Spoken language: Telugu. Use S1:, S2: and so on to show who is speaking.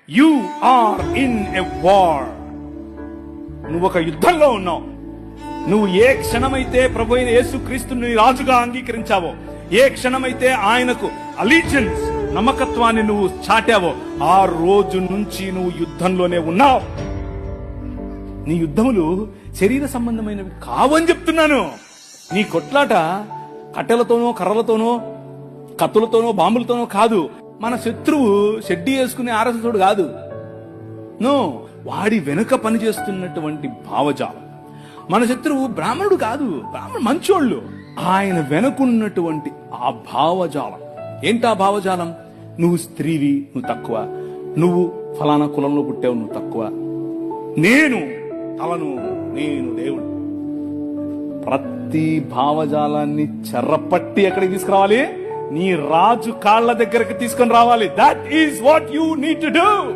S1: You are in a war. నువ్వు ఒక యుద్ధంలో ఉన్నావు. నువ్వు ఏ క్షణమైతే ప్రభు అయిన యేసుక్రీస్తుని రాజుగా అంగీకరించావో, ఏ క్షణమైతే ఆయనకు అలీజియన్స్ నమ్మకత్వాన్ని నువ్వు చాటావో, ఆ రోజు నుంచి నువ్వు యుద్ధంలోనే ఉన్నావు. నీ యుద్ధములు శరీర సంబంధమైనవి కావని చెప్తున్నాను. నీ కొట్లాట కట్టెలతోనో, కర్రలతోనో, కత్తులతోనో, బాంబులతోనో కాదు. మన శత్రువు షెడ్డీ వేసుకునే ఆరసుడు కాదు. నో, వాడి వెనుక పనిచేస్తున్నటువంటి భావజాలం. మన శత్రువు బ్రాహ్మణుడు కాదు, బ్రాహ్మణుడు మంచోళ్ళు. ఆయన వెనుకున్నటువంటి ఆ భావజాలం. ఏంటా భావజాలం? నువ్వు స్త్రీవి, నువ్వు తక్కువ. నువ్వు ఫలానా కులంలో పుట్టావు, నువ్వు తక్కువ. నేను తలను, నేను దేవుడు. ప్రతి భావజాలాన్ని చెర్రపట్టి ఎక్కడికి తీసుకురావాలి? నీ రాజు కాళ్ల దగ్గరకు తీసుకొని రావాలి. That is what you need to do.